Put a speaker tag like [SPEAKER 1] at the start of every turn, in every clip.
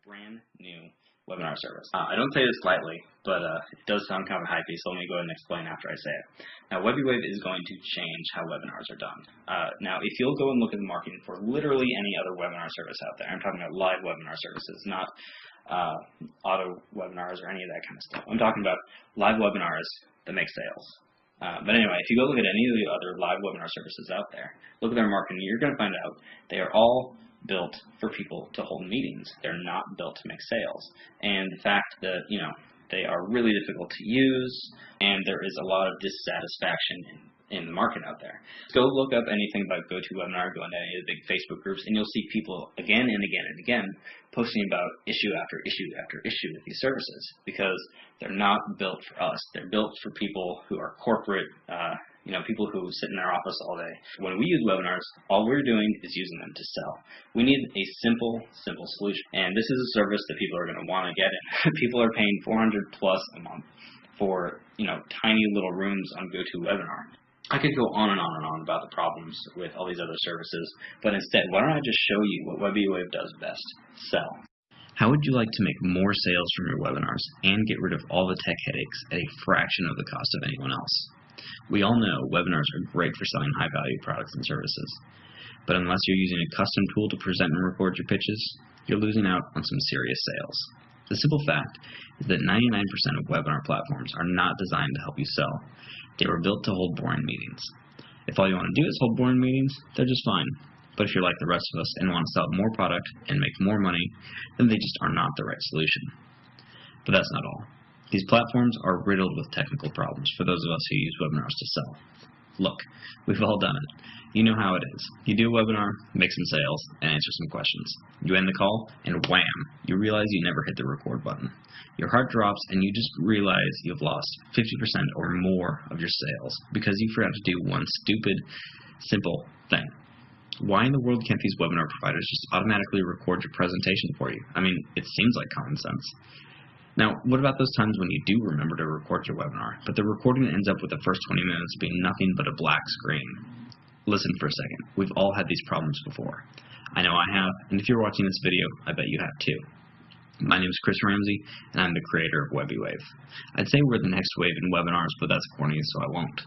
[SPEAKER 1] brand new webinar service. I don't say this lightly, but it does sound kind of hypey, so let me go ahead and explain after I say it. Now, WebiWave is going to change how webinars are done. Now, if you'll go and look at the marketing for literally any other webinar service out there, I'm talking about live webinar services, not auto webinars or any of that kind of stuff. I'm talking about live webinars that make sales. But anyway, if you go look at any of the other live webinar services out there, look at their marketing, you're going to find out they are all built for people to hold meetings. They're not built to make sales. And the fact that, they are really difficult to use, and there is a lot of dissatisfaction in the market out there. Go look up anything about GoToWebinar, go into any of the big Facebook groups, and you'll see people again and again and again posting about issue after issue after issue with these services, because they're not built for us. They're built for people who are corporate, people who sit in their office all day. When we use webinars, all we're doing is using them to sell. We need a simple solution. And this is a service that people are going to want to get in. People are paying $400 plus a month for, tiny little rooms on GoToWebinar. I could go on and on and on about the problems with all these other services, but instead, why don't I just show you what WebiWave does best: sell. How would you like to make more sales from your webinars and get rid of all the tech headaches at a fraction of the cost of anyone else? We all know webinars are great for selling high-value products and services, but unless you're using a custom tool to present and record your pitches, you're losing out on some serious sales. The simple fact is that 99% of webinar platforms are not designed to help you sell. They were built to hold boring meetings. If all you want to do is hold boring meetings, they're just fine. But if you're like the rest of us and want to sell more product and make more money, then they just are not the right solution. But that's not all. These platforms are riddled with technical problems for those of us who use webinars to sell. Look, we've all done it. You know how it is. You do a webinar, make some sales, and answer some questions. You end the call, and wham, you realize you never hit the record button. Your heart drops, and you just realize you've lost 50% or more of your sales because you forgot to do one stupid, simple thing. Why in the world can't these webinar providers just automatically record your presentation for you? I mean, it seems like common sense. Now, what about those times when you do remember to record your webinar, but the recording ends up with the first 20 minutes being nothing but a black screen? Listen for a second. We've all had these problems before. I know I have, and if you're watching this video, I bet you have too. My name is Chris Ramsey, and I'm the creator of WebiWave. I'd say we're the next wave in webinars, but that's corny, so I won't.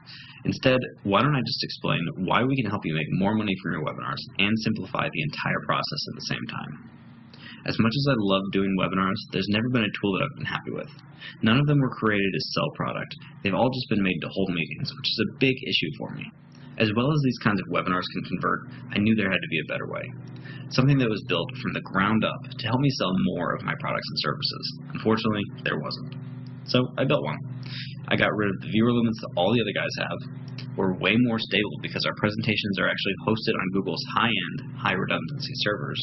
[SPEAKER 1] Instead, why don't I just explain why we can help you make more money from your webinars and simplify the entire process at the same time. As much as I love doing webinars, there's never been a tool that I've been happy with. None of them were created to sell product. They've all just been made to hold meetings, which is a big issue for me. As well as these kinds of webinars can convert, I knew there had to be a better way. Something that was built from the ground up to help me sell more of my products and services. Unfortunately, there wasn't. So I built one. I got rid of the viewer limits that all the other guys have. We're way more stable because our presentations are actually hosted on Google's high-end, high-redundancy servers.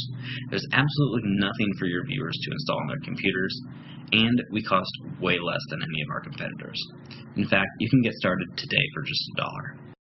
[SPEAKER 1] There's absolutely nothing for your viewers to install on their computers, and we cost way less than any of our competitors. In fact, you can get started today for just $1.